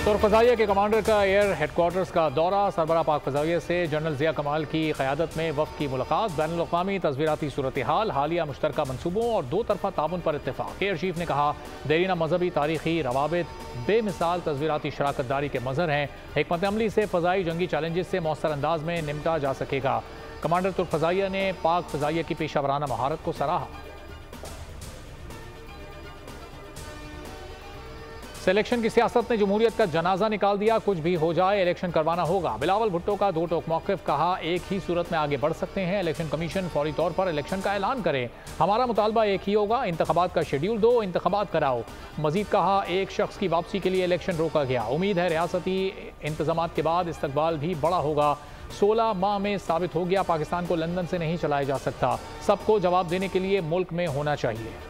तुर्क फ़ज़ाइया के कमांडर का एयर हेडक्वार्टर्स का दौरा, सरबराह पाक फ़ज़ाइया से जनरल ज़िया कमाल की क़यादत में वफ़द की मुलाकात, बैनुल-अक़वामी तस्वीराती सूरत हाल, हालिया मुश्तरका मनसूबों और दो तरफ़ा ताउन पर इत्तेफ़ाक़। एयर चीफ ने कहा, देरीना मजहबी तारीख़ी रवाबित बेमिसाल तस्वीराती शराकत दारी के मज़हर हैं। हिकमत अमली से फ़ज़ाई जंगी चैलेंजेस से मौसर अंदाज में निपटा जा सकेगा। कमांडर तुर्क फ़ज़ाइया ने पाक फ़ज़ाइया की पेशावराना महारत को सराहा। इलेक्शन की सियासत ने जमहूरियत का जनाजा निकाल दिया। कुछ भी हो जाए इलेक्शन करवाना होगा। बिलावल भुट्टो का दो टोक मौक़िफ़, कहा एक ही सूरत में आगे बढ़ सकते हैं। इलेक्शन कमीशन फौरी तौर पर इलेक्शन का ऐलान करे। हमारा मुतालबा एक ही होगा, इंतखाबात का शेड्यूल दो, इंतखाबात कराओ। मजीद कहा, एक शख्स की वापसी के लिए इलेक्शन रोका गया। उम्मीद है रियासती इंतजामात के बाद इस्तकबाल भी बड़ा होगा। 16 माह में साबित हो गया, पाकिस्तान को लंदन से नहीं चलाया जा सकता। सबको जवाब देने के लिए मुल्क में होना चाहिए।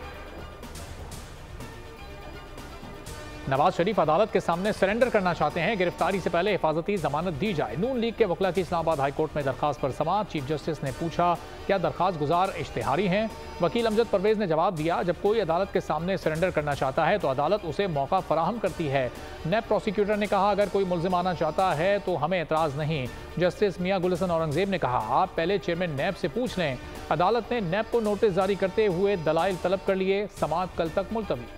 नवाज शरीफ अदालत के सामने सरेंडर करना चाहते हैं। गिरफ्तारी से पहले हिफाजती जमानत दी जाए। नून लीग के वकला की इस्लामाबाद हाईकोर्ट में दरखास्त पर समाअत। चीफ जस्टिस ने पूछा, क्या दरखास्त गुजार इश्तिहारी हैं? वकील अमजद परवेज ने जवाब दिया, जब कोई अदालत के सामने सरेंडर करना चाहता है तो अदालत उसे मौका फराहम करती है। नैब प्रोसिक्यूटर ने कहा, अगर कोई मुल्जिम आना चाहता है तो हमें एतराज़ नहीं। जस्टिस मियां गुलशन औरंगजेब ने कहा, आप पहले चेयरमैन नैब से पूछ लें। अदालत ने नैब को नोटिस जारी करते हुए दलाइल तलब कर लिए। समाअत कल तक मुलतवी।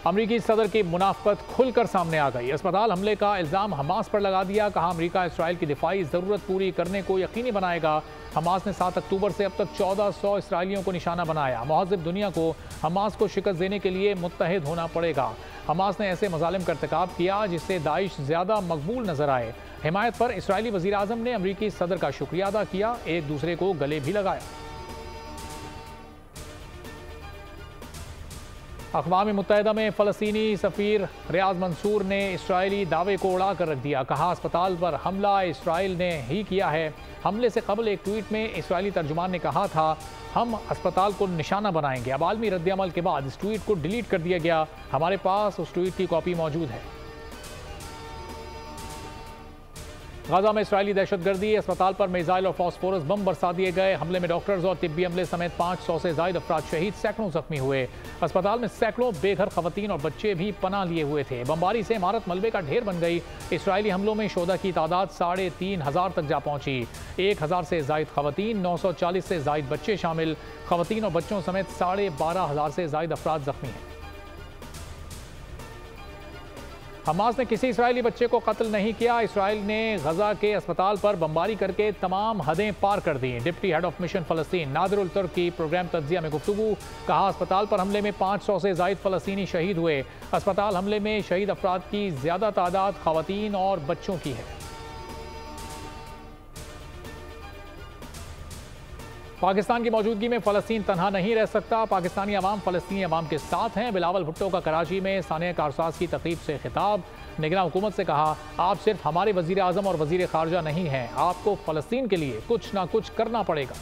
अमरीकी सदर की मुनाफत खुलकर सामने आ गई। अस्पताल हमले का इल्ज़ाम हमास पर लगा दिया। कहा, अमरीका इसराइल की दिफाई ज़रूरत पूरी करने को यकीनी बनाएगा। हमास ने 7 अक्टूबर से अब तक 1400 इसराइलियों को निशाना बनाया। मुहज़्ज़िब दुनिया को हमास को शिकस्त देने के लिए मुत्तहिद होना पड़ेगा। हमास ने ऐसे मज़ालिम का इर्तिकाब किया जिससे दाइश ज़्यादा मकबूल नजर आए। हिमायत पर इसराइली वज़ीर आज़म ने अमरीकी सदर का शुक्रिया अदा किया। एक दूसरे को गले भी लगाया। अक़वाम मुत्तहिदा में फ़लस्तीनी सफ़ीर रियाज़ मंसूर ने इसराइली दावे को उड़ा कर रख दिया। कहा, अस्पताल पर हमला इसराइल ने ही किया है। हमले से कबल एक ट्वीट में इसराइली तर्जुमान ने कहा था, हम अस्पताल को निशाना बनाएंगे। अब आलमी रद्द-ए-अमल के बाद इस ट्वीट को डिलीट कर दिया गया। हमारे पास उस ट्वीट की कॉपी मौजूद है। गाजा में इसराइली दहशतगर्दी, अस्पताल पर मिसाइल और फॉस्फोरस बम बरसा दिए गए। हमले में डॉक्टर्स और तिब्बी अमले समेत 500 से ज़ायद अफराद शहीद, सैकड़ों जख्मी हुए। अस्पताल में सैकड़ों बेघर खवातीन और बच्चे भी पनाह लिए हुए थे। बमबारी से इमारत मलबे का ढेर बन गई। इसराइली हमलों में शोधा की तादाद 3500 तक जा पहुंची। 1000 से ज़ायद खवातीन, 940 से ज़ायद बच्चे शामिल। खवातीन और बच्चों समेत 12,500 से ज़ायद अफराद जख्मी हैं। हमास ने किसी इसराइली बच्चे को कत्ल नहीं किया। इसराइल ने गजा के अस्पताल पर बमबारी करके तमाम हदें पार कर दी। डिप्टी हेड ऑफ मिशन फ़लस्तीन नादिरुल तुर्क की प्रोग्राम तज्जिया में गुफ्तगू। कहा, अस्पताल पर हमले में 500 से ज़ायद फ़लस्तीनी शहीद हुए। अस्पताल हमले में शहीद अफराद की ज़्यादा तादाद खवातीन और बच्चों की है। पाकिस्तान की मौजूदगी में फ़लस्तीन तनहा नहीं रह सकता। पाकिस्तानी अवाम फ़लस्तीनी अवाम के साथ हैं। बिलावल भुट्टो का कराची में सानिया कारसाज की तकरीब से खिताब। निगरान हुकूमत से कहा, आप सिर्फ हमारे वज़ीर आज़म और वज़ीर ख़ारजा नहीं हैं, आपको फ़लस्तीन के लिए कुछ ना कुछ करना पड़ेगा।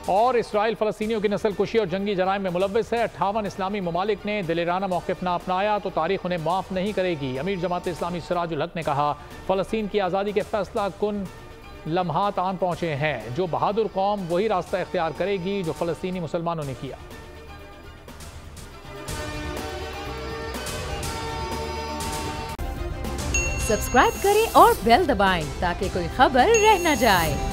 और इसराइल फ़लस्तीनियों की नस्ल कुशी और जंगी जराइम में मुलव्वस है। 58 इस्लामी ममालिक ने दिलेराना मौक़िफ़ ना अपनाया तो तारीख़ उन्हें माफ़ नहीं करेगी। अमीर जमात इस्लामी सिराजुल हक ने कहा, फ़लस्तीन की आज़ादी के फैसला कुन लम्हात आन पहुँचे हैं। जो बहादुर कौम वही रास्ता इख्तियार करेगी जो फ़लस्तीनी मुसलमानों ने किया। सब्सक्राइब करें और बेल दबाएं ताकि कोई खबर रह न जाए।